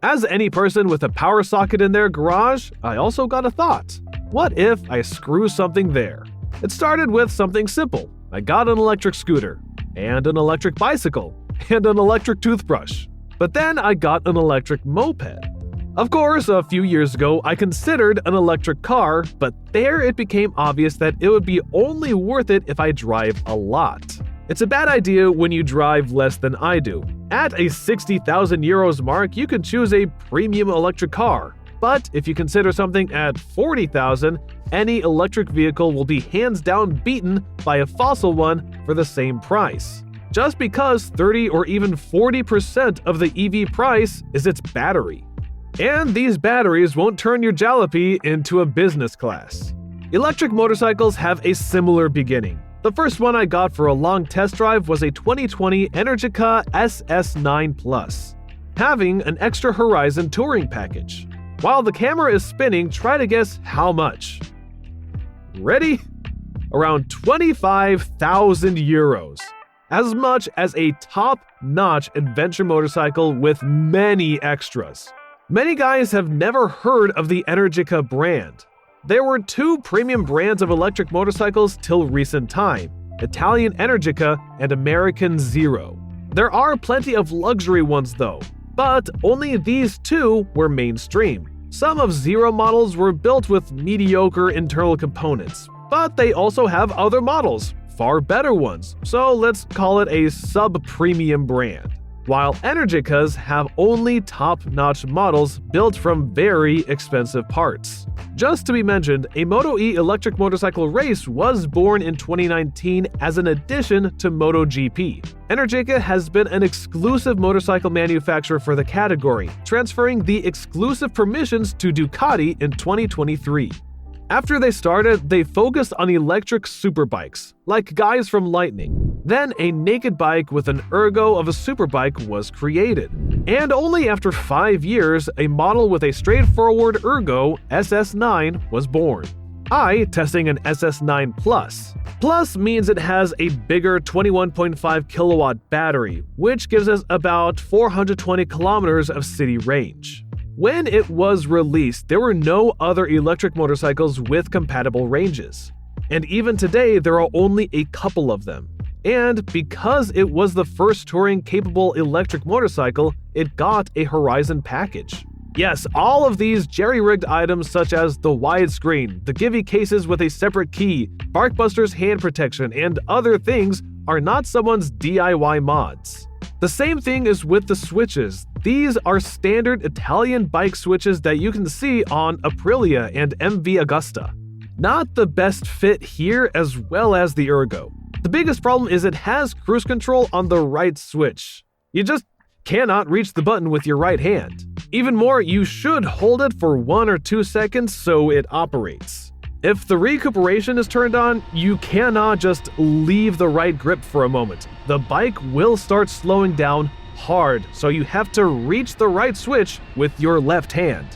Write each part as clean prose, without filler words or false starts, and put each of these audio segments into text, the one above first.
As any person with a power socket in their garage, I also got a thought. What if I screw something there? It started with something simple. I got an electric scooter, and an electric bicycle, and an electric toothbrush. But then I got an electric moped. Of course, a few years ago, I considered an electric car, but there it became obvious that it would be only worth it if I drive a lot. It's a bad idea when you drive less than I do. At a 60,000 euros mark, you can choose a premium electric car. But if you consider something at 40,000, any electric vehicle will be hands down beaten by a fossil one for the same price. Just because 30 or even 40% of the EV price is its battery. And these batteries won't turn your jalopy into a business class. Electric motorcycles have a similar beginning. The first one I got for a long test drive was a 2020 Energica SS9 Plus, having an extra horizon touring package. While the camera is spinning, try to guess how much. Ready? Around 25,000 euros. As much as a top-notch adventure motorcycle with many extras. Many guys have never heard of the Energica brand. There were two premium brands of electric motorcycles till recent time, Italian Energica and American Zero. There are plenty of luxury ones though, but only these two were mainstream. Some of Zero models were built with mediocre internal components, but they also have other models, far better ones, so let's call it a sub-premium brand. While Energicas have only top-notch models built from very expensive parts. Just to be mentioned, a Moto E electric motorcycle race was born in 2019 as an addition to MotoGP. Energica has been an exclusive motorcycle manufacturer for the category, transferring the exclusive permissions to Ducati in 2023. After they started, they focused on electric superbikes, like guys from Lightning. Then a naked bike with an ergo of a superbike was created. And only after 5 years, a model with a straightforward ergo, SS9, was born. I testing an SS9 Plus. Plus means it has a bigger 21.5 kilowatt battery, which gives us about 420 kilometers of city range. When it was released, there were no other electric motorcycles with compatible ranges. And even today, there are only a couple of them. And because it was the first touring-capable electric motorcycle, it got a Horizon package. Yes, all of these jerry-rigged items such as the widescreen, the Givy cases with a separate key, BarkBuster's hand protection, and other things are not someone's DIY mods. The same thing is with the switches. These are standard Italian bike switches that you can see on Aprilia and MV Agusta. Not the best fit here as well as the ergo. The biggest problem is it has cruise control on the right switch. You just cannot reach the button with your right hand. Even more, you should hold it for 1 or 2 seconds so it operates. If the recuperation is turned on, you cannot just leave the right grip for a moment. The bike will start slowing down hard, so you have to reach the right switch with your left hand.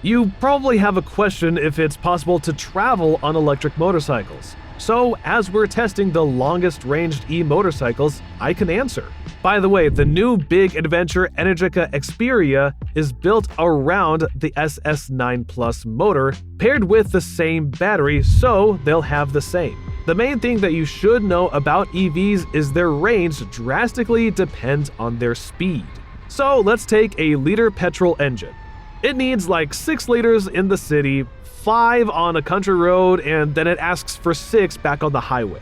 You probably have a question if it's possible to travel on electric motorcycles. So, as we're testing the longest ranged e-motorcycles, I can answer. By the way, the new big adventure Energica Xperia is built around the SS9 Plus motor, paired with the same battery, so they'll have the same. The main thing that you should know about EVs is their range drastically depends on their speed. So let's take a liter petrol engine. It needs like 6 liters in the city, 5 on a country road, and then it asks for 6 back on the highway.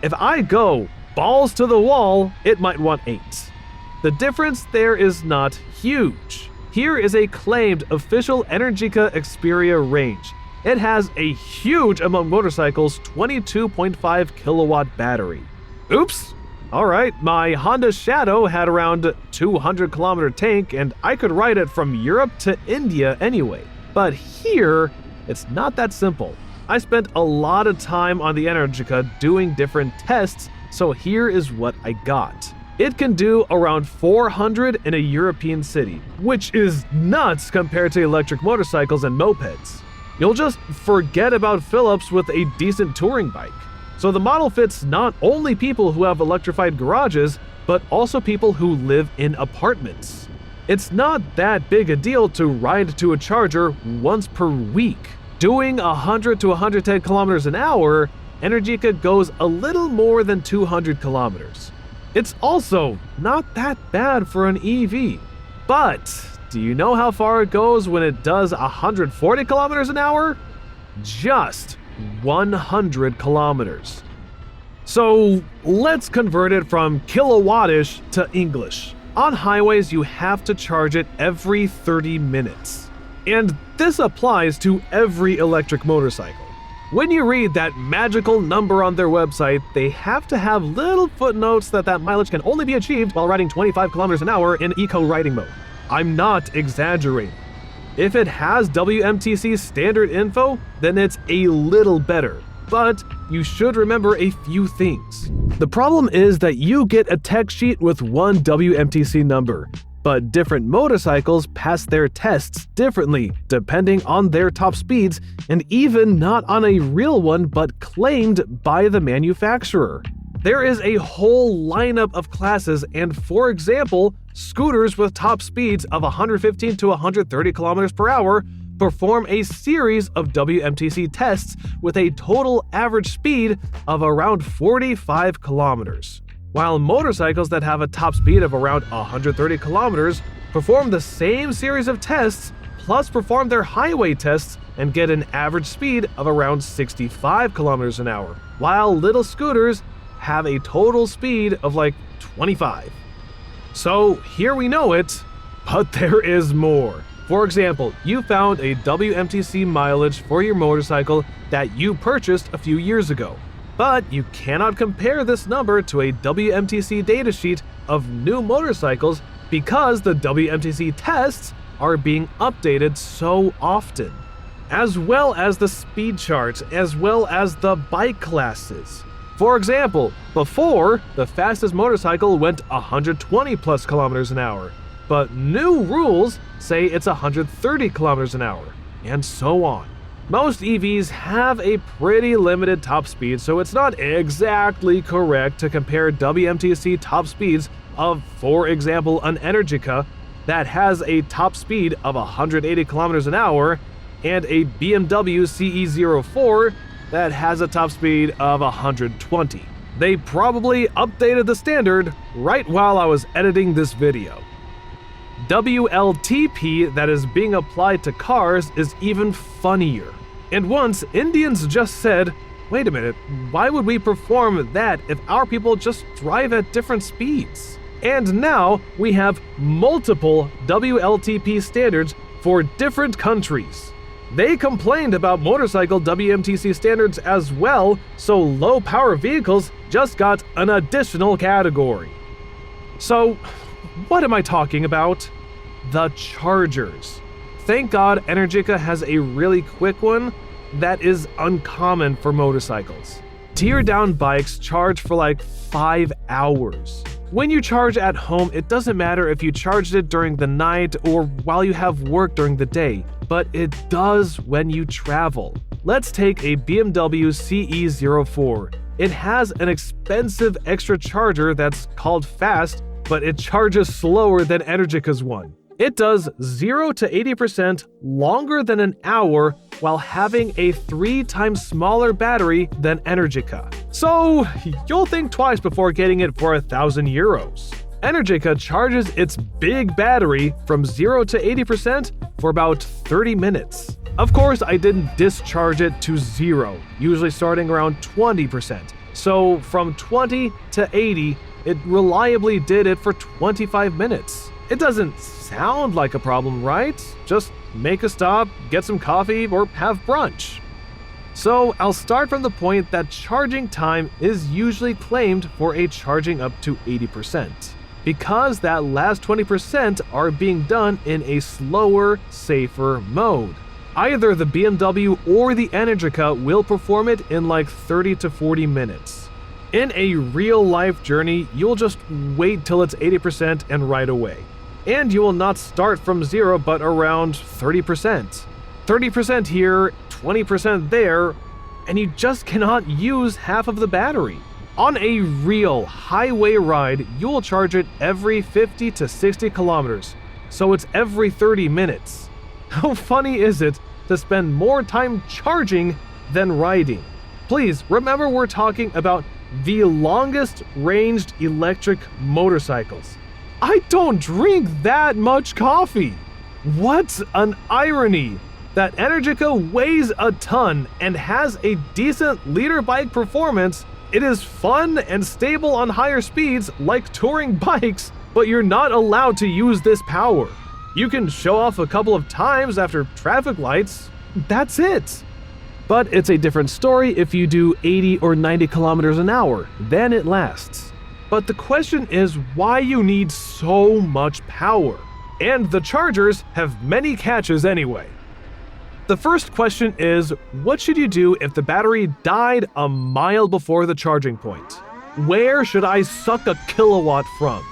If I go balls to the wall, it might want 8. The difference there is not huge. Here is a claimed official Energica Xperia range. It has a huge among motorcycles 22.5 kilowatt battery. Oops! Alright, my Honda Shadow had around 200 kilometer tank and I could ride it from Europe to India anyway. But here, it's not that simple. I spent a lot of time on the Energica doing different tests, so here is what I got. It can do around 400 in a European city, which is nuts compared to electric motorcycles and mopeds. You'll just forget about Philips with a decent touring bike. So the model fits not only people who have electrified garages, but also people who live in apartments. It's not that big a deal to ride to a charger once per week. Doing 100 to 110 kilometers an hour, Energica goes a little more than 200 kilometers. It's also not that bad for an EV. But do you know how far it goes when it does 140 kilometers an hour? Just 100 kilometers. So let's convert it from kilowattish to English. On highways, you have to charge it every 30 minutes. And this applies to every electric motorcycle. When you read that magical number on their website, they have to have little footnotes that mileage can only be achieved while riding 25 kilometers an hour in eco riding mode. I'm not exaggerating. If it has WMTC standard info, then it's a little better. But you should remember a few things. The problem is that you get a tech sheet with one WMTC number, but different motorcycles pass their tests differently depending on their top speeds, and even not on a real one but claimed by the manufacturer. There is a whole lineup of classes, and for example, scooters with top speeds of 115 to 130 kilometers per hour perform a series of WMTC tests with a total average speed of around 45 kilometers. While motorcycles that have a top speed of around 130 kilometers perform the same series of tests, plus perform their highway tests and get an average speed of around 65 kilometers an hour, while little scooters have a total speed of like 25. So here we know it, but there is more. For example, you found a WMTC mileage for your motorcycle that you purchased a few years ago. But you cannot compare this number to a WMTC datasheet of new motorcycles because the WMTC tests are being updated so often, as well as the speed charts, as well as the bike classes. For example, before, the fastest motorcycle went 120 plus kilometers an hour, but new rules say it's 130 kilometers an hour, and so on. Most EVs have a pretty limited top speed, so it's not exactly correct to compare WMTC top speeds of, for example, an Energica that has a top speed of 180 kilometers an hour and a BMW CE04 that has a top speed of 120. They probably updated the standard right while I was editing this video. WLTP that is being applied to cars is even funnier. And once, Indians just said, wait a minute, why would we perform that if our people just drive at different speeds? And now we have multiple WLTP standards for different countries. They complained about motorcycle WMTC standards as well, so low-power vehicles just got an additional category. So, what am I talking about? The chargers. Thank God Energica has a really quick one that is uncommon for motorcycles. Tear-down bikes charge for like 5 hours. When you charge at home, it doesn't matter if you charged it during the night or while you have work during the day, but it does when you travel. Let's take a BMW CE04. It has an expensive extra charger that's called fast, but it charges slower than Energica's one. It does 0 to 80% longer than an hour while having a 3 times smaller battery than Energica. So you'll think twice before getting it for €1,000. Energica charges its big battery from 0 to 80% for about 30 minutes. Of course, I didn't discharge it to 0, usually starting around 20%. So from 20 to 80, it reliably did it for 25 minutes. It doesn't sound like a problem, right? Just make a stop, get some coffee, or have brunch. So I'll start from the point that charging time is usually claimed for a charging up to 80%, because that last 20% are being done in a slower, safer mode. Either the BMW or the Energica will perform it in like 30 to 40 minutes. In a real-life journey, you'll just wait till it's 80% and ride away. And you will not start from 0 but around 30%. 30% here, 20% there, and you just cannot use half of the battery. On a real highway ride, you'll charge it every 50 to 60 kilometers, so it's every 30 minutes. How funny is it to spend more time charging than riding? Please remember we're talking about the longest ranged electric motorcycles. I don't drink that much coffee. What an irony that Energica weighs a ton and has a decent liter bike performance. It is fun and stable on higher speeds like touring bikes, but you're not allowed to use this power. You can show off a couple of times after traffic lights. That's it. But it's a different story if you do 80 or 90 kilometers an hour, then it lasts. But the question is why you need so much power. And the chargers have many catches anyway. The first question is, what should you do if the battery died a mile before the charging point? Where should I suck a kilowatt from?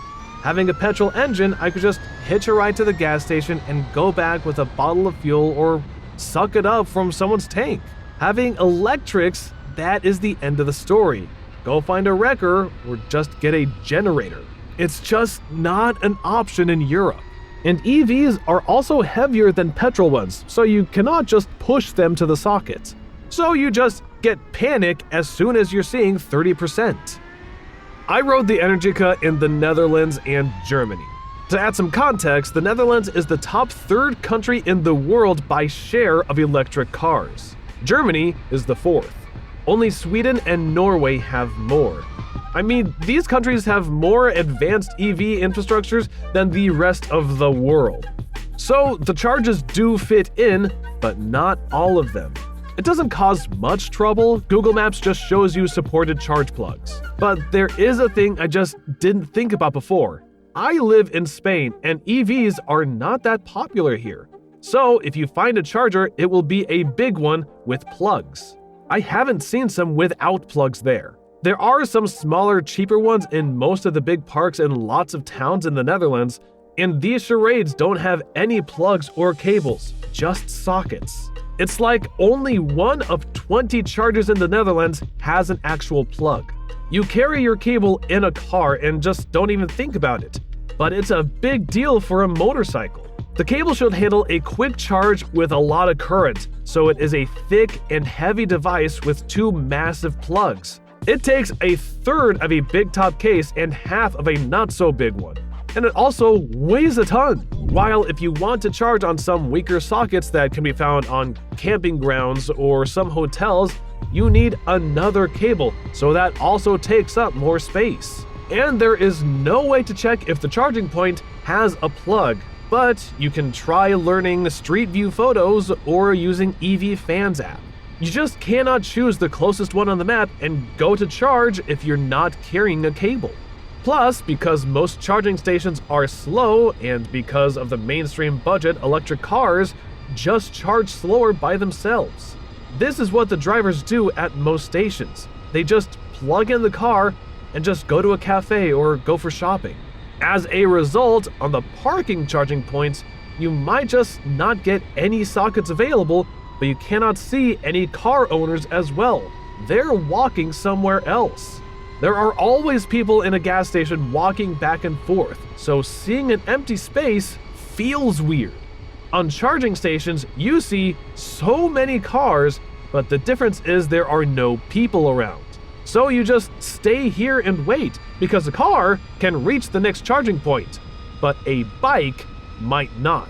Having a petrol engine, I could just hitch a ride to the gas station and go back with a bottle of fuel or suck it up from someone's tank. Having electrics, that is the end of the story. Go find a wrecker or just get a generator. It's just not an option in Europe. And EVs are also heavier than petrol ones, so you cannot just push them to the socket. So you just get panic as soon as you're seeing 30%. I rode the Energica in the Netherlands and Germany. To add some context, the Netherlands is the top 3rd country in the world by share of electric cars. Germany is the 4th. Only Sweden and Norway have more. I mean, these countries have more advanced EV infrastructures than the rest of the world. So the charges do fit in, but not all of them. It doesn't cause much trouble. Google Maps just shows you supported charge plugs. But there is a thing I just didn't think about before. I live in Spain, and EVs are not that popular here. So if you find a charger, it will be a big one with plugs. I haven't seen some without plugs there. There are some smaller, cheaper ones in most of the big parks and lots of towns in the Netherlands, and these charades don't have any plugs or cables, just sockets. It's like only 1 of 20 chargers in the Netherlands has an actual plug. You carry your cable in a car and just don't even think about it, but it's a big deal for a motorcycle. The cable should handle a quick charge with a lot of current, so it is a thick and heavy device with 2 massive plugs. It takes a third of a big top case and half of a not so big one. And it also weighs a ton. While if you want to charge on some weaker sockets that can be found on camping grounds or some hotels, you need another cable, so that also takes up more space. And there is no way to check if the charging point has a plug, but you can try learning Street View photos or using EV Fans app. You just cannot choose the closest one on the map and go to charge if you're not carrying a cable. Plus, because most charging stations are slow and because of the mainstream budget, electric cars just charge slower by themselves. This is what the drivers do at most stations. They just plug in the car and just go to a cafe or go for shopping. As a result, on the parking charging points, you might just not get any sockets available, but you cannot see any car owners as well. They're walking somewhere else. There are always people in a gas station walking back and forth, so seeing an empty space feels weird. On charging stations, you see so many cars, but the difference is there are no people around. So you just stay here and wait, because a car can reach the next charging point, but a bike might not.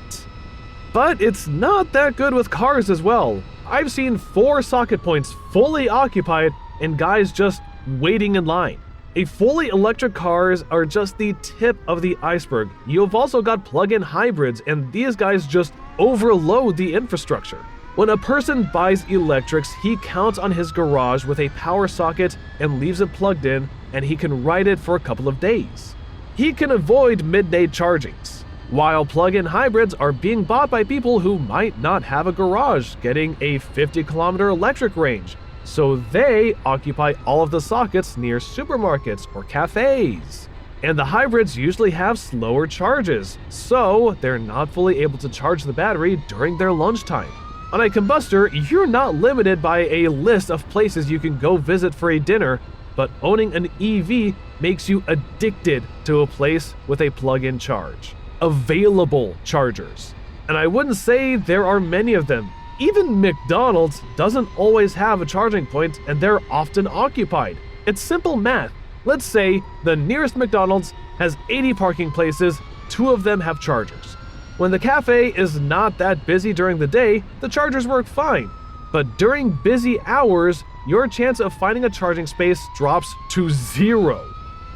But it's not that good with cars as well. I've seen 4 socket points fully occupied and guys just waiting in line. Fully electric cars are just the tip of the iceberg. You've also got plug-in hybrids, and these guys just overload the infrastructure. When a person buys electrics, he counts on his garage with a power socket and leaves it plugged in, and he can ride it for a couple of days. He can avoid midday chargings. While plug-in hybrids are being bought by people who might not have a garage, getting a 50-kilometer electric range, so they occupy all of the sockets near supermarkets or cafes. And the hybrids usually have slower charges, so they're not fully able to charge the battery during their lunchtime. On a combustor, you're not limited by a list of places you can go visit for a dinner, but owning an EV makes you addicted to a place with a plug-in charge. available chargers. And I wouldn't say there are many of them. Even McDonald's doesn't always have a charging point, and they're often occupied. It's simple math. Let's say the nearest McDonald's has 80 parking places, 2 of them have chargers. When the cafe is not that busy during the day, the chargers work fine. But during busy hours, your chance of finding a charging space drops to 0.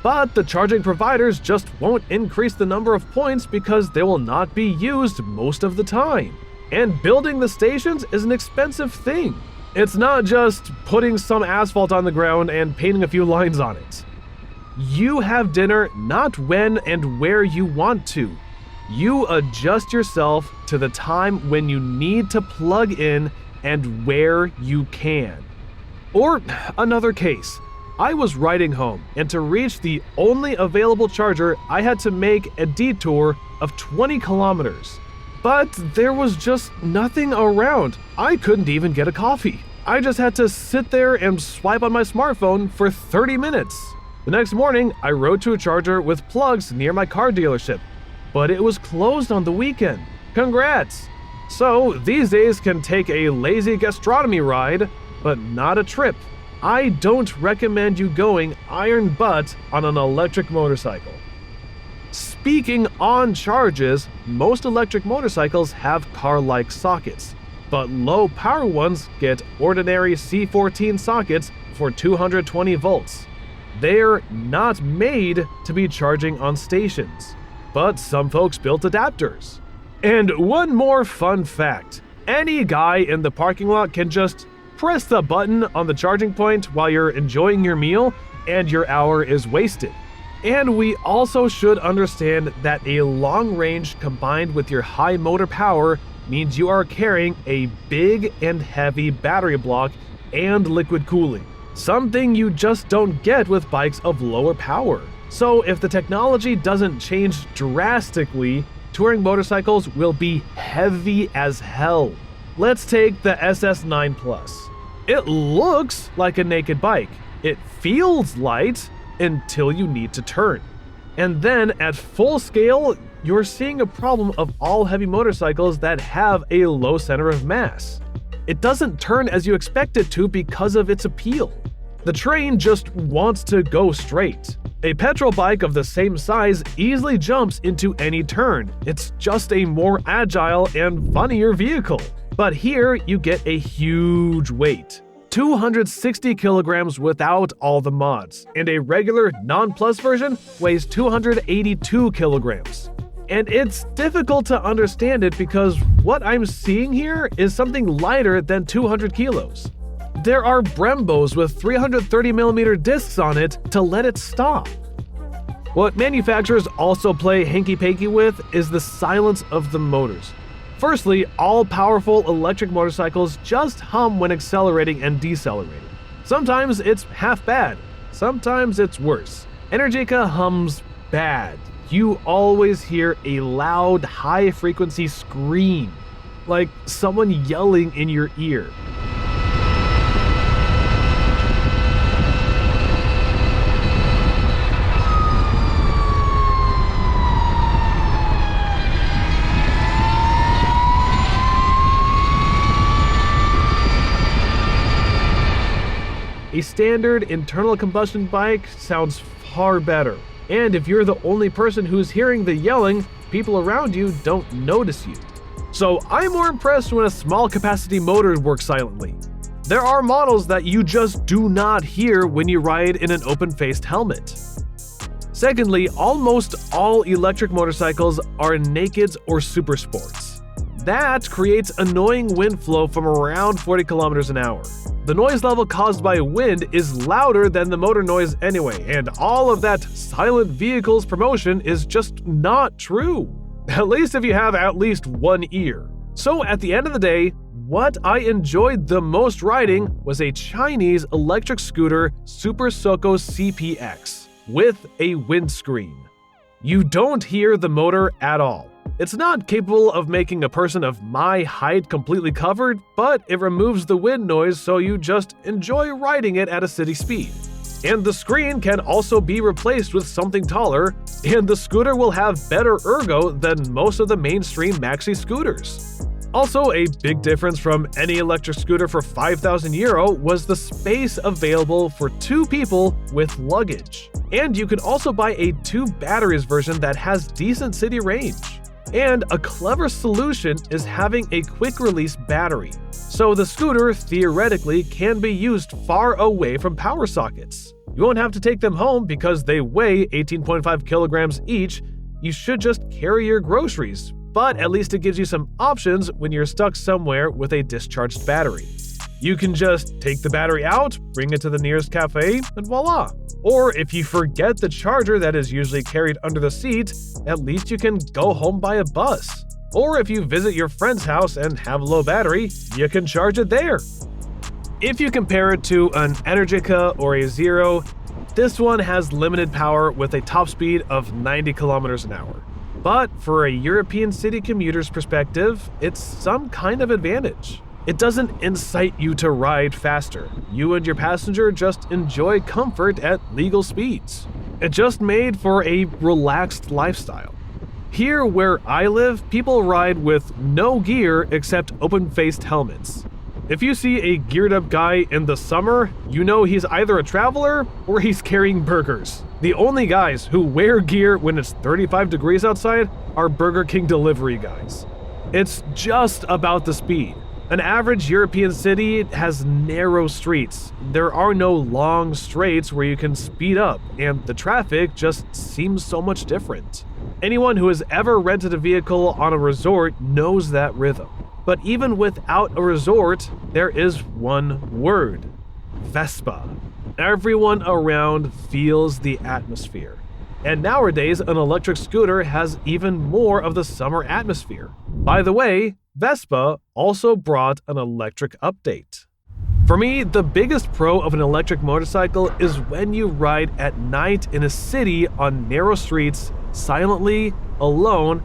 But the charging providers just won't increase the number of points because they will not be used most of the time. And building the stations is an expensive thing. It's not just putting some asphalt on the ground and painting a few lines on it. You have dinner not when and where you want to. You adjust yourself to the time when you need to plug in and where you can. Or another case, I was riding home, and to reach the only available charger, I had to make a detour of 20 kilometers. But there was just nothing around. I couldn't even get a coffee. I just had to sit there and swipe on my smartphone for 30 minutes. The next morning, I rode to a charger with plugs near my car dealership, but it was closed on the weekend. Congrats! So these days can take a lazy gastronomy ride, but not a trip. I don't recommend you going iron butt on an electric motorcycle. Speaking on charges, most electric motorcycles have car-like sockets, but low-power ones get ordinary C14 sockets for 220 volts. They're not made to be charging on stations, but some folks built adapters. And one more fun fact, any guy in the parking lot can just press the button on the charging point while you're enjoying your meal, and your hour is wasted. And we also should understand that a long range combined with your high motor power means you are carrying a big and heavy battery block and liquid cooling, something you just don't get with bikes of lower power. So if the technology doesn't change drastically, touring motorcycles will be heavy as hell. Let's take the SS9 Plus. It looks like a naked bike. It feels light until you need to turn. And then at full scale, you're seeing a problem of all heavy motorcycles that have a low center of mass. It doesn't turn as you expect it to because of its appeal. The train just wants to go straight. A petrol bike of the same size easily jumps into any turn. It's just a more agile and funnier vehicle. But here you get a huge weight. 260 kilograms without all the mods, and a regular non-plus version weighs 282 kilograms. And it's difficult to understand it because what I'm seeing here is something lighter than 200 kilos. There are Brembos with 330mm discs on it to let it stop. What manufacturers also play hanky-panky with is the silence of the motors. Firstly, all powerful electric motorcycles just hum when accelerating and decelerating. Sometimes it's half bad, sometimes it's worse. Energica hums bad. You always hear a loud, high-frequency scream, like someone yelling in your ear. A standard internal combustion bike sounds far better. And if you're the only person who's hearing the yelling, people around you don't notice you. So I'm more impressed when a small capacity motor works silently. There are models that you just do not hear when you ride in an open-faced helmet. Secondly, almost all electric motorcycles are nakeds or super sports. That creates annoying wind flow from around 40 kilometers an hour. The noise level caused by wind is louder than the motor noise anyway, and all of that silent vehicles promotion is just not true. At least if you have at least one ear. So at the end of the day, what I enjoyed the most riding was a Chinese electric scooter Super Soco CPX with a windscreen. You don't hear the motor at all. It's not capable of making a person of my height completely covered, but it removes the wind noise so you just enjoy riding it at a city speed. And the screen can also be replaced with something taller, and the scooter will have better ergo than most of the mainstream maxi scooters. Also, a big difference from any electric scooter for €5,000 was the space available for 2 people with luggage. And you can also buy a 2 batteries version that has decent city range. And a clever solution is having a quick release battery, so the scooter theoretically can be used far away from power sockets. You won't have to take them home because they weigh 18.5 kilograms each. You should just carry your groceries, but at least it gives you some options when you're stuck somewhere with a discharged battery. You can just take the battery out, bring it to the nearest cafe, and voila! Or if you forget the charger that is usually carried under the seat, at least you can go home by a bus. Or if you visit your friend's house and have a low battery, you can charge it there. If you compare it to an Energica or a Zero, this one has limited power with a top speed of 90 kilometers an hour. But for a European city commuter's perspective, it's some kind of advantage. It doesn't incite you to ride faster. You and your passenger just enjoy comfort at legal speeds. It's just made for a relaxed lifestyle. Here where I live, people ride with no gear except open-faced helmets. If you see a geared-up guy in the summer, you know he's either a traveler or he's carrying burgers. The only guys who wear gear when it's 35 degrees outside are Burger King delivery guys. It's just about the speed. An average European city has narrow streets. There are no long straights where you can speed up, and the traffic just seems so much different. Anyone who has ever rented a vehicle on a resort knows that rhythm. But even without a resort, there is one word: Vespa. Everyone around feels the atmosphere. And nowadays, an electric scooter has even more of the summer atmosphere. By the way, Vespa also brought an electric update. For me, the biggest pro of an electric motorcycle is when you ride at night in a city on narrow streets, silently, alone,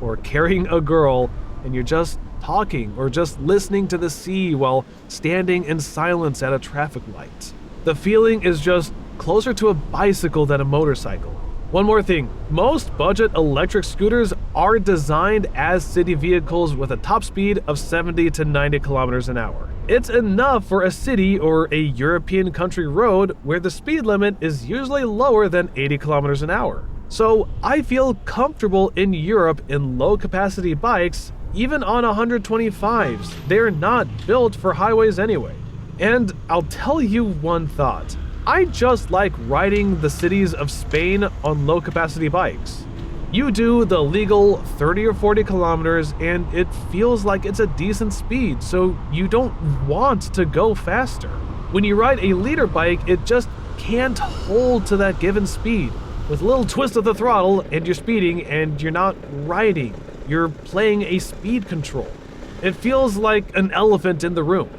or carrying a girl, and you're just talking or just listening to the sea while standing in silence at a traffic light. The feeling is just closer to a bicycle than a motorcycle. One more thing, most budget electric scooters are designed as city vehicles with a top speed of 70 to 90 kilometers an hour. It's enough for a city or a European country road where the speed limit is usually lower than 80 kilometers an hour. So I feel comfortable in Europe in low-capacity bikes, even on 125s. They're not built for highways anyway. And I'll tell you one thought. I just like riding the cities of Spain on low-capacity bikes. You do the legal 30 or 40 kilometers and it feels like it's a decent speed, so you don't want to go faster. When you ride a liter bike, it just can't hold to that given speed. With a little twist of the throttle and you're speeding and you're not riding, you're playing a speed control. It feels like an elephant in the room.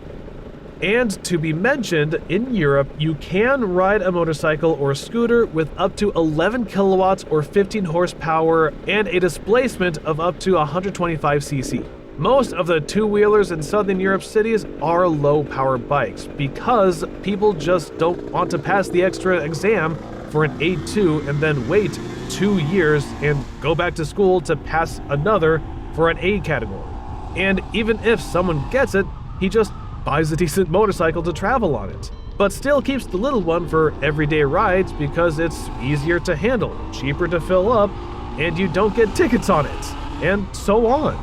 And to be mentioned, in Europe, you can ride a motorcycle or a scooter with up to 11 kilowatts or 15 horsepower and a displacement of up to 125 cc. Most of the two-wheelers in Southern Europe cities are low-power bikes because people just don't want to pass the extra exam for an A2 and then wait 2 years and go back to school to pass another for an A category. And even if someone gets it, he just buys a decent motorcycle to travel on it, but still keeps the little one for everyday rides because it's easier to handle, cheaper to fill up, and you don't get tickets on it, and so on.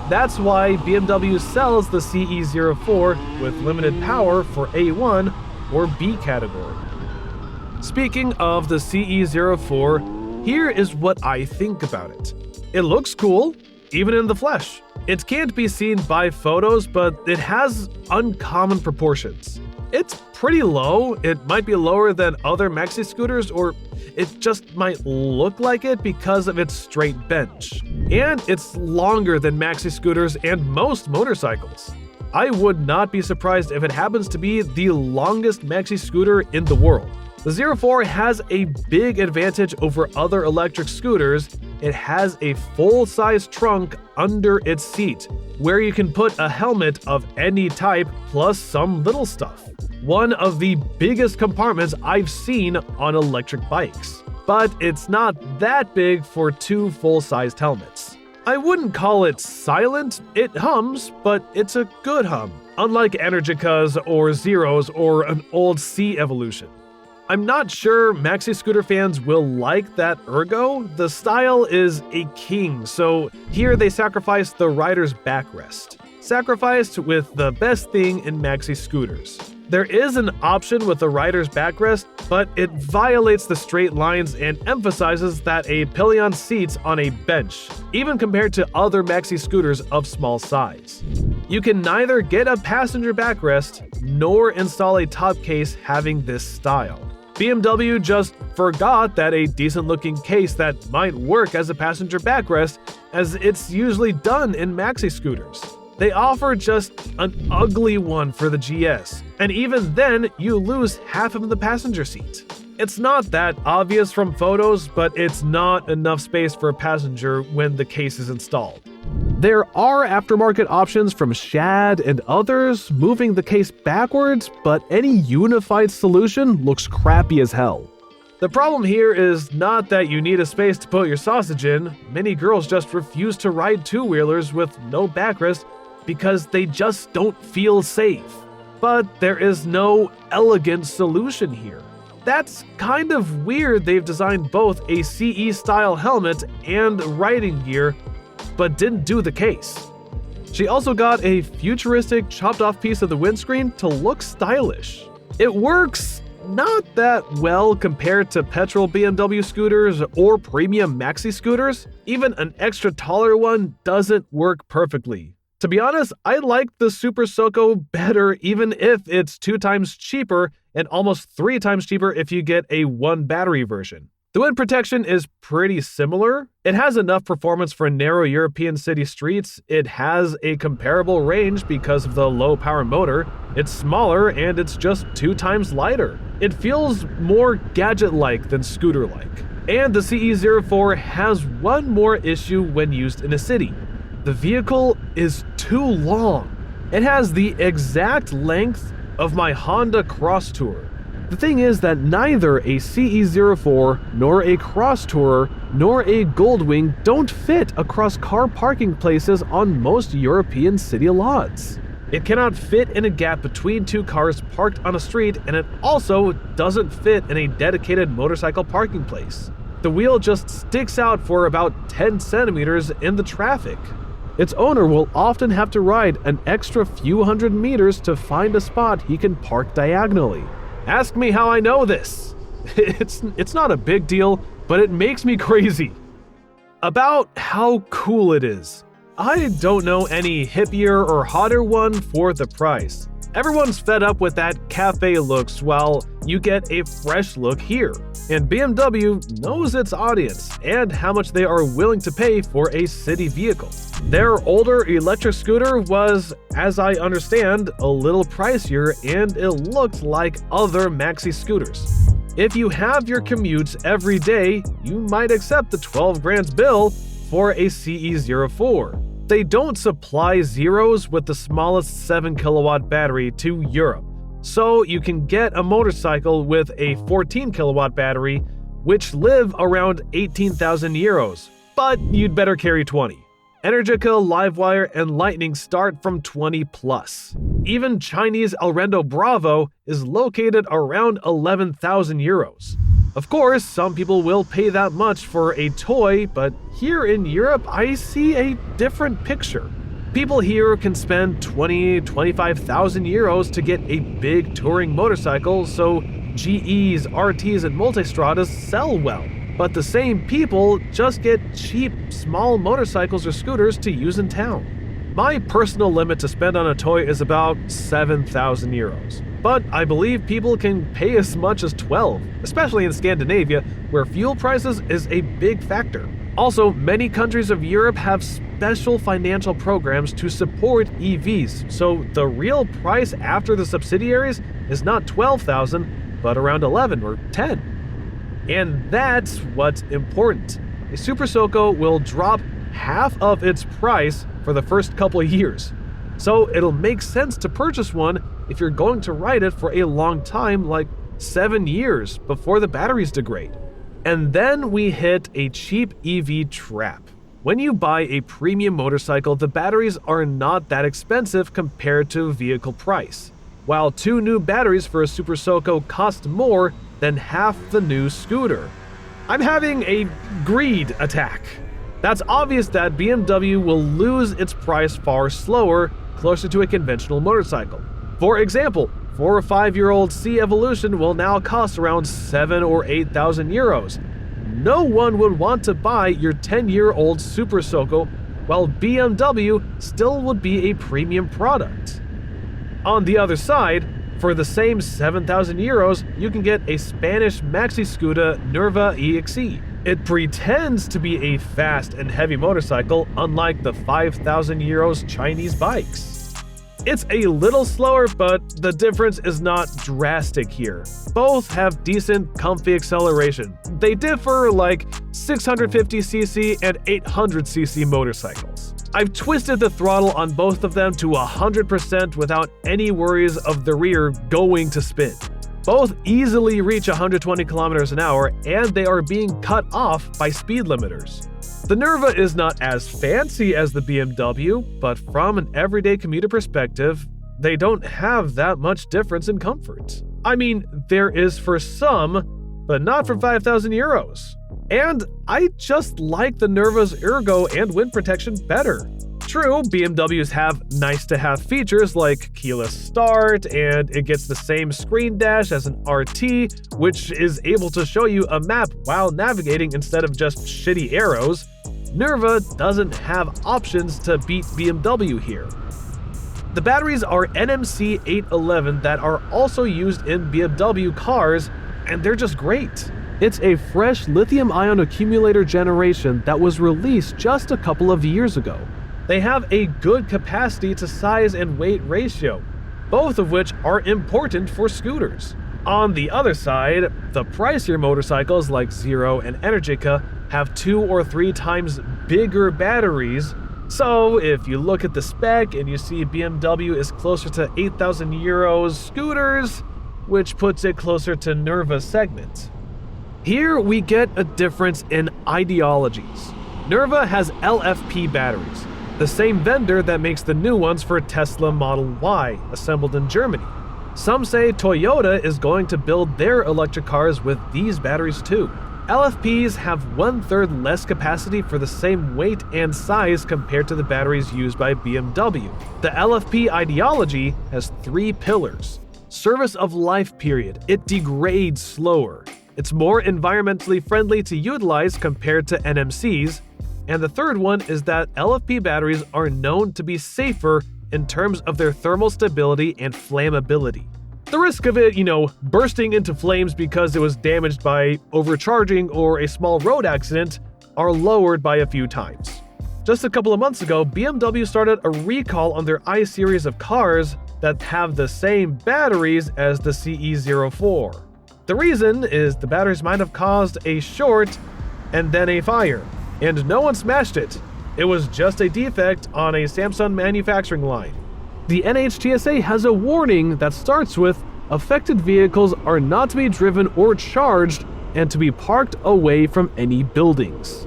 That's why BMW sells the CE04 with limited power for A1 or B category. Speaking of the CE04, here is what I think about it. It looks cool, even in the flesh. It can't be seen by photos, but it has uncommon proportions. It's pretty low. It might be lower than other maxi scooters, or it just might look like it because of its straight bench. And it's longer than maxi scooters and most motorcycles. I would not be surprised if it happens to be the longest maxi scooter in the world. The 04 has a big advantage over other electric scooters. It has a full-size trunk under its seat, where you can put a helmet of any type plus some little stuff. one of the biggest compartments I've seen on electric bikes. But it's not that big for two full-sized helmets. I wouldn't call it silent, it hums, but it's a good hum, unlike Energica's or Zero's or an old C Evolution. I'm not sure Maxi Scooter fans will like that ergo. The style is a king, so here they sacrifice the rider's backrest. Sacrificed with the best thing in Maxi Scooters. There is an option with the rider's backrest, but it violates the straight lines and emphasizes that a pillion seats on a bench, even compared to other Maxi Scooters of small size. You can neither get a passenger backrest nor install a top case having this style. BMW just forgot that a decent-looking case that might work as a passenger backrest, as it's usually done in Maxi Scooters. They offer just an ugly one for the GS, and even then, you lose half of the passenger seat. It's not that obvious from photos, but it's not enough space for a passenger when the case is installed. There are aftermarket options from Shad and others moving the case backwards, but any unified solution looks crappy as hell. The problem here is not that you need a space to put your sausage in. Many girls just refuse to ride two-wheelers with no backrest because they just don't feel safe. But there is no elegant solution here. That's kind of weird they've designed both a CE-style helmet and riding gear, but didn't do the case. She also got a futuristic chopped-off piece of the windscreen to look stylish. It works not that well compared to petrol BMW scooters or premium maxi scooters. Even an extra taller one doesn't work perfectly. To be honest, I like the Super Soco better even if it's 2 times cheaper and almost 3 times cheaper if you get a 1 battery version. The wind protection is pretty similar. It has enough performance for narrow European city streets. It has a comparable range because of the low power motor. It's smaller and it's just 2 times lighter. It feels more gadget-like than scooter-like. And the CE04 has one more issue when used in a city. The vehicle is too long. It has the exact length of my Honda Cross Tourer. The thing is that neither a CE04, nor a Cross Tourer, nor a Goldwing don't fit across car parking places on most European city lots. It cannot fit in a gap between 2 cars parked on a street, and it also doesn't fit in a dedicated motorcycle parking place. The wheel just sticks out for about 10 centimeters in the traffic. Its owner will often have to ride an extra few hundred meters to find a spot he can park diagonally. Ask me how I know this. It's not a big deal, but it makes me crazy. About how cool it is. I don't know any hippier or hotter one for the price. Everyone's fed up with that cafe looks while you get a fresh look here. And BMW knows its audience and how much they are willing to pay for a city vehicle. Their older electric scooter was, as I understand, a little pricier and it looked like other maxi scooters. If you have your commutes every day, you might accept the 12 grand bill for a CE04. They don't supply Zeros with the smallest 7 kilowatt battery to Europe, so you can get a motorcycle with a 14 kilowatt battery, which live around 18,000 euros, but you'd better carry 20. Energica, Livewire, and Lightning start from 20 plus. Even Chinese Elrendo Bravo is located around 11,000 euros. Of course, some people will pay that much for a toy, but here in Europe, I see a different picture. People here can spend 25,000 euros to get a big touring motorcycle, so GEs, RTs, and Multistradas sell well. But the same people just get cheap, small motorcycles or scooters to use in town. My personal limit to spend on a toy is about 7,000 euros. But I believe people can pay as much as 12, especially in Scandinavia, where fuel prices is a big factor. Also, many countries of Europe have special financial programs to support EVs, so the real price after the subsidiaries is not 12,000, but around 11 or 10. And that's what's important. A Super Soco will drop half of its price for the first couple of years. So it'll make sense to purchase one if you're going to ride it for a long time, like 7 years before the batteries degrade. And then we hit a cheap EV trap. When you buy a premium motorcycle, the batteries are not that expensive compared to vehicle price, while 2 new batteries for a Super Soco cost more than half the new scooter. I'm having a greed attack. That's obvious that BMW will lose its price far slower, closer to a conventional motorcycle. For example, 4 or 5-year-old C Evolution will now cost around 7 or 8,000 euros. No one would want to buy your 10-year-old Super Soco, while BMW still would be a premium product. On the other side, for the same 7,000 euros, you can get a Spanish maxi scooter Nerva EXE. It pretends to be a fast and heavy motorcycle, unlike the 5,000 euros Chinese bikes. It's a little slower, but the difference is not drastic here. Both have decent, comfy acceleration. They differ like 650cc and 800cc motorcycles. I've twisted the throttle on both of them to 100% without any worries of the rear going to spin. Both easily reach 120 kilometers an hour, and they are being cut off by speed limiters. The Nerva is not as fancy as the BMW, but from an everyday commuter perspective, they don't have that much difference in comfort. I mean, there is for some, but not for 5,000 euros. And I just like the Nerva's ergo and wind protection better. True, BMWs have nice-to-have features like keyless start, and it gets the same screen dash as an RT, which is able to show you a map while navigating instead of just shitty arrows. Nerva doesn't have options to beat BMW here. The batteries are NMC 811 that are also used in BMW cars, and they're just great. It's a fresh lithium-ion accumulator generation that was released just a couple of years ago. They have a good capacity to size and weight ratio, both of which are important for scooters. On the other side, the pricier motorcycles like Zero and Energica have 2 or 3 times bigger batteries, so if you look at the spec and you see BMW is closer to 8,000 euros scooters, which puts it closer to Nerva's segment. Here we get a difference in ideologies. Nerva has LFP batteries, the same vendor that makes the new ones for Tesla Model Y, assembled in Germany. Some say Toyota is going to build their electric cars with these batteries too. LFPs have 1/3 less capacity for the same weight and size compared to the batteries used by BMW. The LFP ideology has 3 pillars. Service of life period. It degrades slower. It's more environmentally friendly to utilize compared to NMCs. And the third one is that LFP batteries are known to be safer in terms of their thermal stability and flammability. The risk of it, bursting into flames because it was damaged by overcharging or a small road accident are lowered by a few times. Just a couple of months ago, BMW started a recall on their i-series of cars that have the same batteries as the CE04. The reason is the batteries might have caused a short and then a fire. And no one smashed it. It was just a defect on a Samsung manufacturing line. The NHTSA has a warning that starts with, affected vehicles are not to be driven or charged and to be parked away from any buildings.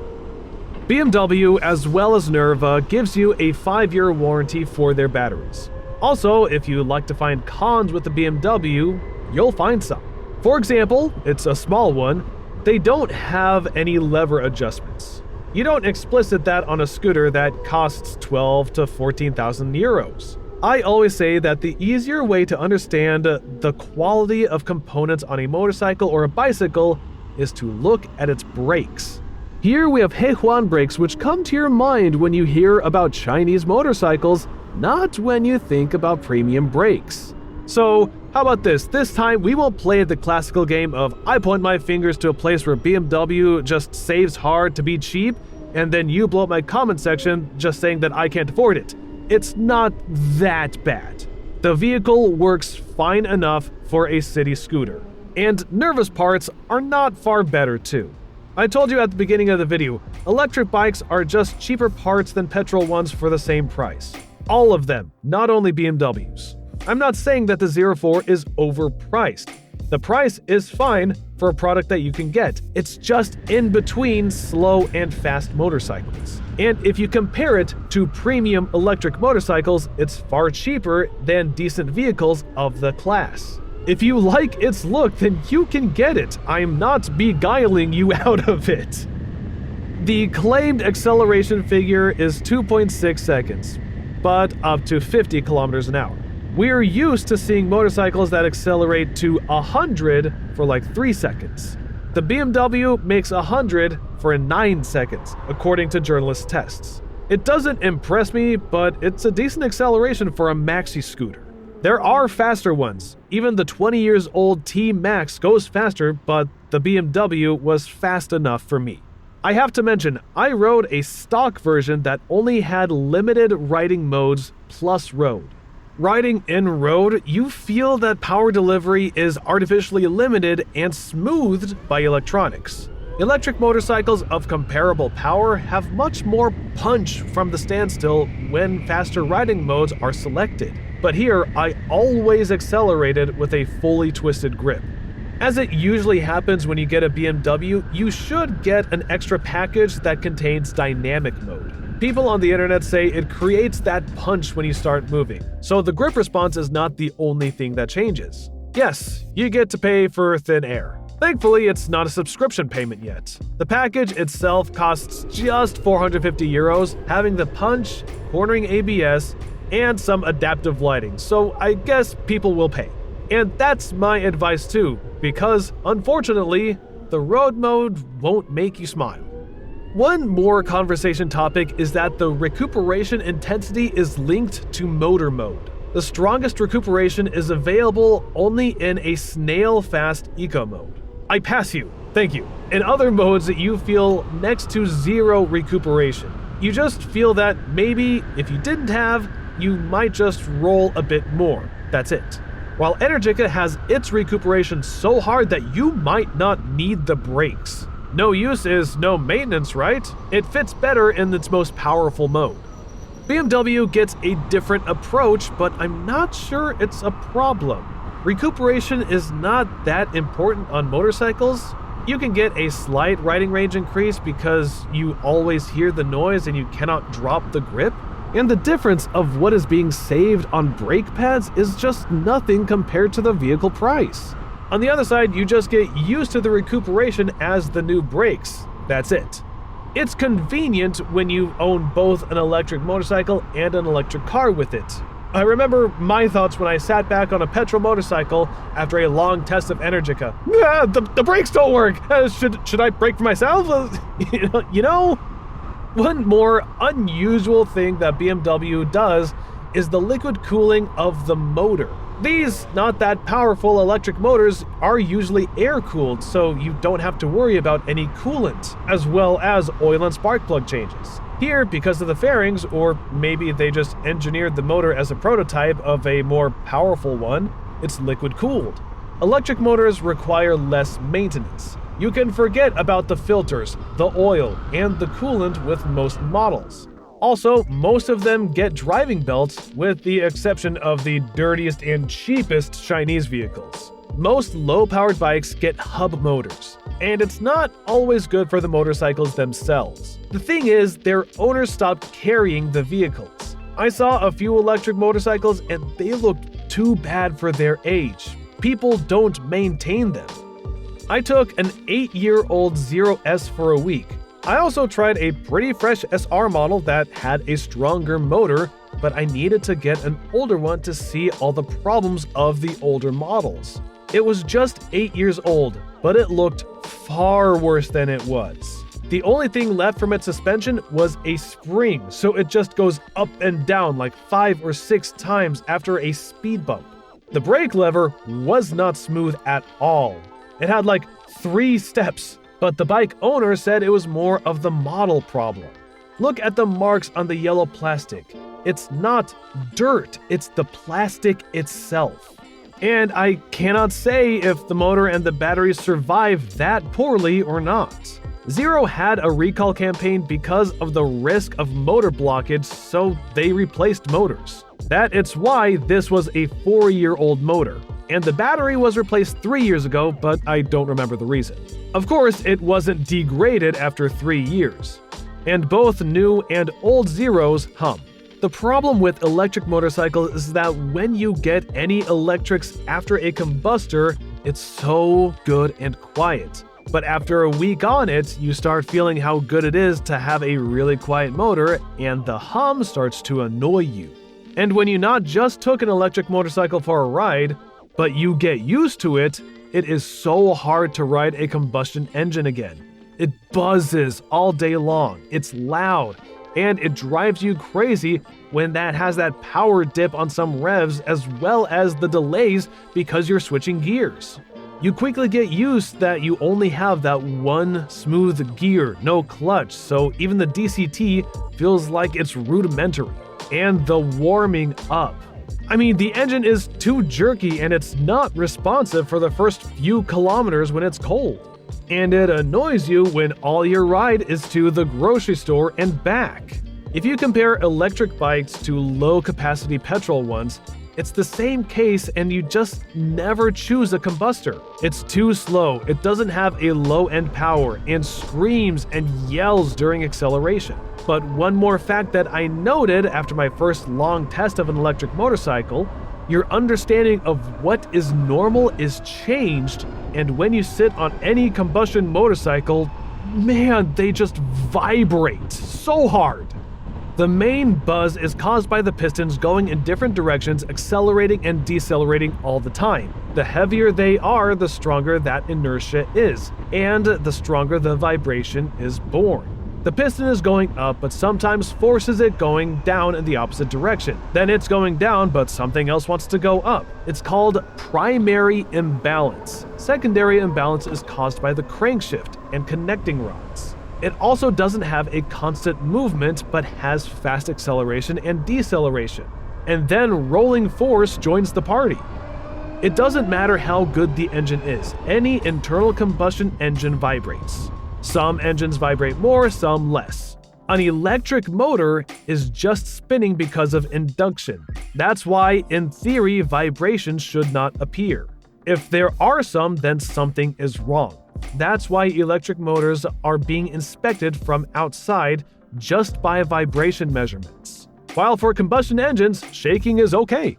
BMW, as well as Nerva, gives you a 5-year warranty for their batteries. Also, if you like to find cons with the BMW, you'll find some. For example, it's a small one, they don't have any lever adjustments. You don't explicit that on a scooter that costs 12 to 14,000 euros. I always say that the easier way to understand the quality of components on a motorcycle or a bicycle is to look at its brakes. Here we have Heihuan brakes, which come to your mind when you hear about Chinese motorcycles, not when you think about premium brakes. So, how about this? This time we won't play the classical game of I point my fingers to a place where BMW just saves hard to be cheap, and then you blow up my comment section just saying that I can't afford it. It's not that bad. The vehicle works fine enough for a city scooter. And Nerva's parts are not far better too. I told you at the beginning of the video, electric bikes are just cheaper parts than petrol ones for the same price. All of them, not only BMWs. I'm not saying that the Zero 4 is overpriced. The price is fine for a product that you can get. It's just in between slow and fast motorcycles. And if you compare it to premium electric motorcycles, it's far cheaper than decent vehicles of the class. If you like its look, then you can get it. I'm not beguiling you out of it. The claimed acceleration figure is 2.6 seconds, but up to 50 kilometers an hour. We're used to seeing motorcycles that accelerate to 100 for like 3 seconds. The BMW makes 100 for 9 seconds, according to journalist tests. It doesn't impress me, but it's a decent acceleration for a maxi scooter. There are faster ones. Even the 20 years old T-Max goes faster, but the BMW was fast enough for me. I have to mention, I rode a stock version that only had limited riding modes plus road. Riding in road, you feel that power delivery is artificially limited and smoothed by electronics. Electric motorcycles of comparable power have much more punch from the standstill when faster riding modes are selected. But here, I always accelerated with a fully twisted grip. As it usually happens when you get a BMW, you should get an extra package that contains dynamic mode. People on the internet say it creates that punch when you start moving, so the grip response is not the only thing that changes. Yes, you get to pay for thin air. Thankfully, it's not a subscription payment yet. The package itself costs just 450 euros, having the punch, cornering ABS, and some adaptive lighting, so I guess people will pay. And that's my advice too, because unfortunately, the road mode won't make you smile. One more conversation topic is that the recuperation intensity is linked to motor mode. The strongest recuperation is available only in a snail-fast eco mode. I pass you, thank you. In other modes, you feel next to zero recuperation. You just feel that maybe if you didn't have, you might just roll a bit more. That's it. While Energica has its recuperation so hard that you might not need the brakes. No use is no maintenance, right? It fits better in its most powerful mode. BMW gets a different approach, but I'm not sure it's a problem. Recuperation is not that important on motorcycles. You can get a slight riding range increase because you always hear the noise and you cannot drop the grip. And the difference of what is being saved on brake pads is just nothing compared to the vehicle price. On the other side, you just get used to the recuperation as the new brakes. That's it. It's convenient when you own both an electric motorcycle and an electric car with it. I remember my thoughts when I sat back on a petrol motorcycle after a long test of Energica. The brakes don't work. Should I brake for myself? You know? One more unusual thing that BMW does is the liquid cooling of the motor. These not that powerful electric motors are usually air-cooled, so you don't have to worry about any coolant, as well as oil and spark plug changes. Here, because of the fairings, or maybe they just engineered the motor as a prototype of a more powerful one, it's liquid-cooled. Electric motors require less maintenance. You can forget about the filters, the oil, and the coolant with most models. Also, most of them get driving belts, with the exception of the dirtiest and cheapest Chinese vehicles. Most low-powered bikes get hub motors, and it's not always good for the motorcycles themselves. The thing is, their owners stopped carrying the vehicles. I saw a few electric motorcycles and they looked too bad for their age. People don't maintain them. I took an 8-year-old Zero S for a week. I also tried a pretty fresh SR model that had a stronger motor, but I needed to get an older one to see all the problems of the older models. It was just 8 years old, but it looked far worse than it was. The only thing left from its suspension was a spring, so it just goes up and down like 5 or 6 times after a speed bump. The brake lever was not smooth at all. It had like 3 steps. But the bike owner said it was more of the model problem. Look at the marks on the yellow plastic. It's not dirt, it's the plastic itself. And I cannot say if the motor and the batteries survive that poorly or not. Zero had a recall campaign because of the risk of motor blockage, so they replaced motors. It's why this was a 4-year-old motor, and the battery was replaced 3 years ago, but I don't remember the reason. Of course, it wasn't degraded after 3 years, and both new and old Zeros hum. The problem with electric motorcycles is that when you get any electrics after a combustor, it's so good and quiet. But after a week on it, you start feeling how good it is to have a really quiet motor, and the hum starts to annoy you. And when you not just took an electric motorcycle for a ride, but you get used to it, it is so hard to ride a combustion engine again. It buzzes all day long, it's loud, and it drives you crazy when that has that power dip on some revs as well as the delays because you're switching gears. You quickly get used that you only have that one smooth gear, no clutch, so even the DCT feels like it's rudimentary. And the warming up. I mean, the engine is too jerky and it's not responsive for the first few kilometers when it's cold. And it annoys you when all your ride is to the grocery store and back. If you compare electric bikes to low-capacity petrol ones, it's the same case and you just never choose a combustor. It's too slow, it doesn't have a low-end power, and screams and yells during acceleration. But one more fact that I noted after my first long test of an electric motorcycle, your understanding of what is normal is changed, and when you sit on any combustion motorcycle, man, they just vibrate so hard. The main buzz is caused by the pistons going in different directions, accelerating and decelerating all the time. The heavier they are, the stronger that inertia is, and the stronger the vibration is born. The piston is going up, but sometimes forces it going down in the opposite direction. Then it's going down, but something else wants to go up. It's called primary imbalance. Secondary imbalance is caused by the crankshaft and connecting rods. It also doesn't have a constant movement, but has fast acceleration and deceleration. And then rolling force joins the party. It doesn't matter how good the engine is, any internal combustion engine vibrates. Some engines vibrate more, some less. An electric motor is just spinning because of induction. That's why, in theory, vibrations should not appear. If there are some, then something is wrong. That's why electric motors are being inspected from outside just by vibration measurements. While for combustion engines, shaking is okay.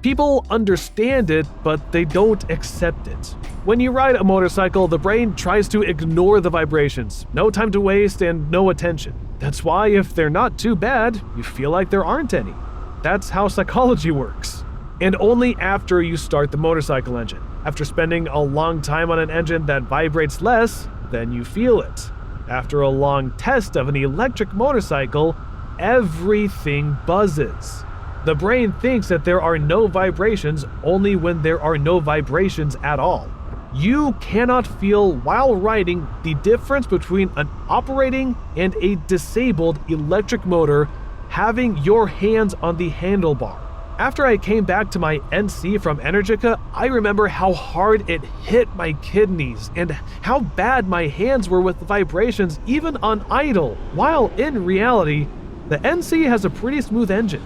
People understand it, but they don't accept it. When you ride a motorcycle, the brain tries to ignore the vibrations. No time to waste and no attention. That's why if they're not too bad, you feel like there aren't any. That's how psychology works. And only after you start the motorcycle engine. After spending a long time on an engine that vibrates less, then you feel it. After a long test of an electric motorcycle, everything buzzes. The brain thinks that there are no vibrations only when there are no vibrations at all. You cannot feel while riding the difference between an operating and a disabled electric motor having your hands on the handlebar. After I came back to my NC from Energica, I remember how hard it hit my kidneys and how bad my hands were with the vibrations even on idle, while in reality, the NC has a pretty smooth engine.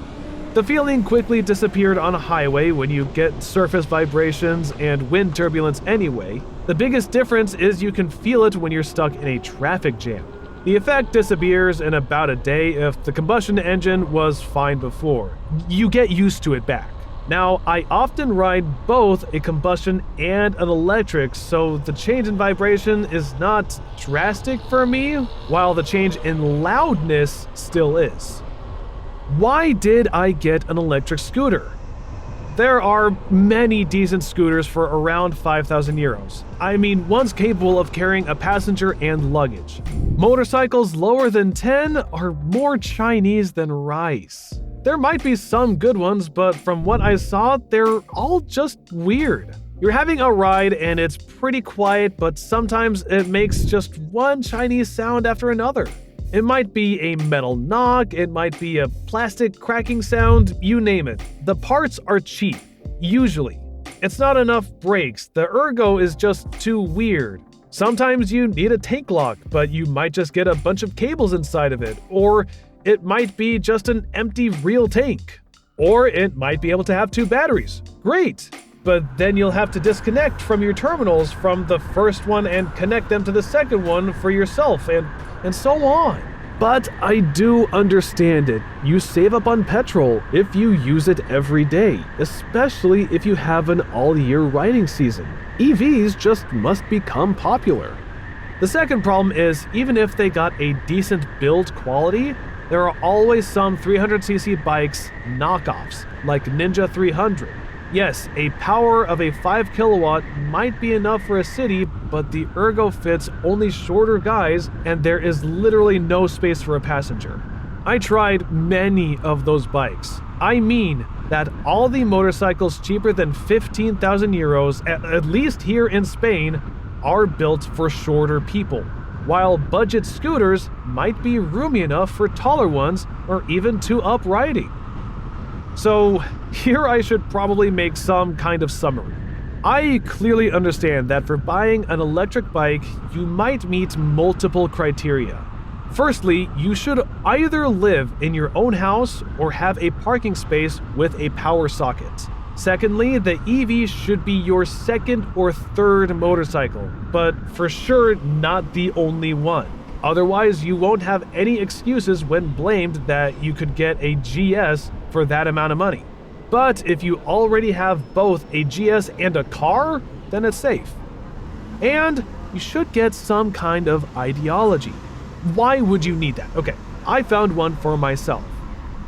The feeling quickly disappeared on a highway when you get surface vibrations and wind turbulence anyway. The biggest difference is you can feel it when you're stuck in a traffic jam. The effect disappears in about a day if the combustion engine was fine before. You get used to it back. Now, I often ride both a combustion and an electric, so the change in vibration is not drastic for me, while the change in loudness still is. Why did I get an electric scooter? There are many decent scooters for around 5,000 euros. I mean, ones capable of carrying a passenger and luggage. Motorcycles lower than 10 are more Chinese than rice. There might be some good ones, but from what I saw, they're all just weird. You're having a ride and it's pretty quiet, but sometimes it makes just one Chinese sound after another. It might be a metal knock, it might be a plastic cracking sound, you name it. The parts are cheap, usually. It's not enough brakes, the ergo is just too weird. Sometimes you need a tank lock, but you might just get a bunch of cables inside of it, or it might be just an empty real tank. Or it might be able to have 2 batteries. Great! But then you'll have to disconnect from your terminals from the first one and connect them to the second one for yourself, and so on. But I do understand it. You save up on petrol if you use it every day, especially if you have an all-year riding season. EVs just must become popular. The second problem is, even if they got a decent build quality, there are always some 300cc bikes knockoffs, like Ninja 300. Yes, a power of a 5 kilowatt might be enough for a city, but the ergo fits only shorter guys and there is literally no space for a passenger. I tried many of those bikes. I mean that all the motorcycles cheaper than 15,000 euros, at least here in Spain, are built for shorter people, while budget scooters might be roomy enough for taller ones or even 2-up riding. So here I should probably make some kind of summary. I clearly understand that for buying an electric bike, you might meet multiple criteria. Firstly, you should either live in your own house or have a parking space with a power socket. Secondly, the EV should be your second or third motorcycle, but for sure not the only one. Otherwise, you won't have any excuses when blamed that you could get a GS for that amount of money. But if you already have both a GS and a car, then it's safe. And you should get some kind of ideology. Why would you need that? Okay, I found one for myself.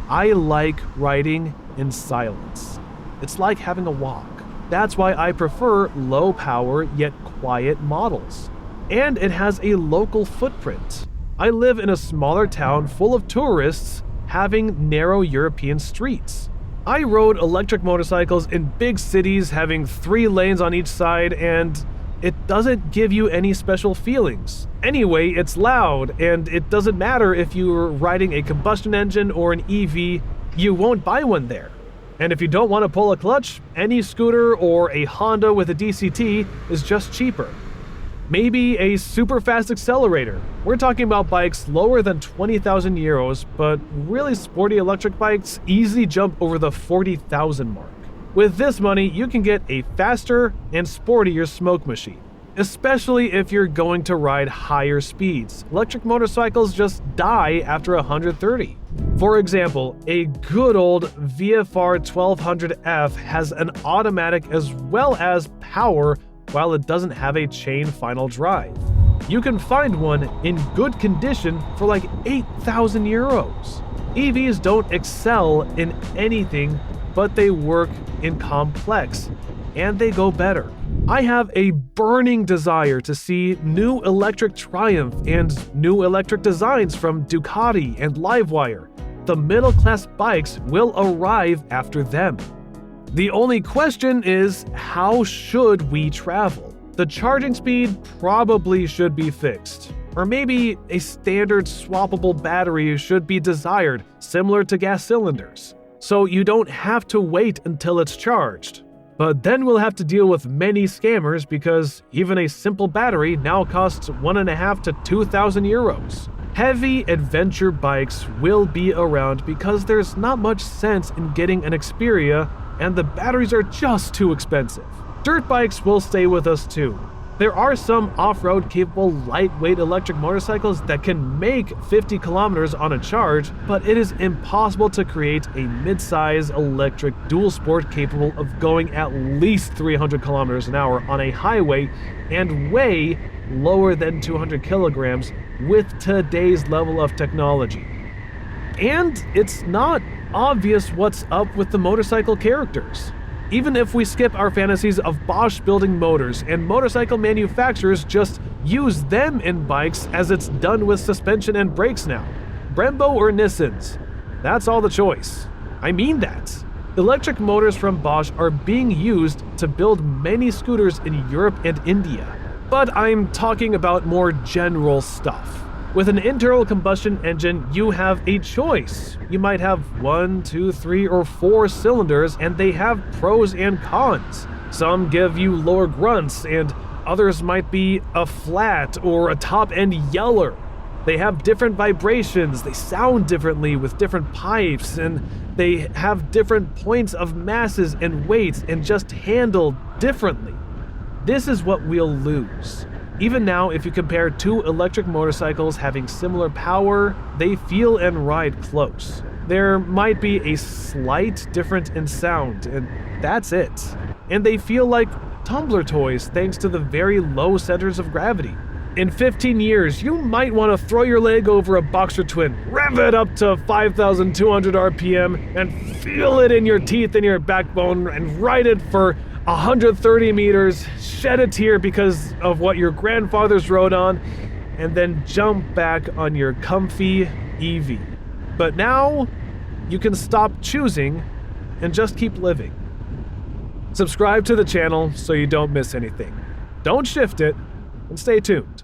I like riding in silence. It's like having a walk. That's why I prefer low power yet quiet models. And it has a local footprint. I live in a smaller town full of tourists having narrow European streets. I rode electric motorcycles in big cities having 3 lanes on each side, and it doesn't give you any special feelings. Anyway, it's loud, and it doesn't matter if you're riding a combustion engine or an EV, you won't buy one there. And if you don't want to pull a clutch, any scooter or a Honda with a DCT is just cheaper. Maybe a super fast accelerator. We're talking about bikes lower than 20,000 euros, but really sporty electric bikes easily jump over the 40,000 mark. With this money, you can get a faster and sportier smoke machine, especially if you're going to ride higher speeds. Electric motorcycles just die after 130. For example, a good old VFR 1200F has an automatic as well as power while it doesn't have a chain final drive. You can find one in good condition for like 8,000 euros. EVs don't excel in anything, but they work in complex, and they go better. I have a burning desire to see new electric Triumph and new electric designs from Ducati and Livewire. The middle-class bikes will arrive after them. The only question is, how should we travel? The charging speed probably should be fixed. Or maybe a standard swappable battery should be desired, similar to gas cylinders, so you don't have to wait until it's charged. But then we'll have to deal with many scammers because even a simple battery now costs 1,500 to 2,000 euros. Heavy adventure bikes will be around because there's not much sense in getting an Xperia and the batteries are just too expensive. Dirt bikes will stay with us too. There are some off-road capable lightweight electric motorcycles that can make 50 kilometers on a charge, but it is impossible to create a mid-size electric dual sport capable of going at least 300 kilometers an hour on a highway and weigh lower than 200 kilograms with today's level of technology. And it's not obvious what's up with the motorcycle characters. Even if we skip our fantasies of Bosch building motors and motorcycle manufacturers just use them in bikes as it's done with suspension and brakes now. Brembo or Nissans? That's all the choice. I mean that. Electric motors from Bosch are being used to build many scooters in Europe and India. But I'm talking about more general stuff. With an internal combustion engine, you have a choice. You might have 1, 2, 3, or 4 cylinders, and they have pros and cons. Some give you lower grunts and Others might be a flat or a top end yeller. They have different vibrations, they sound differently with different pipes, and they have different points of masses and weights and just handle differently. This is what we'll lose. Even now, if you compare two electric motorcycles having similar power, they feel and ride close. There might be a slight difference in sound, and that's it. And they feel like tumbler toys thanks to the very low centers of gravity. In 15 years, you might want to throw your leg over a Boxer Twin, rev it up to 5,200 RPM, and feel it in your teeth and your backbone, and ride it for 130 meters, shed a tear because of what your grandfathers rode on, and then jump back on your comfy EV. But now, you can stop choosing and just keep living. Subscribe to the channel so you don't miss anything. Don't shift it, and stay tuned.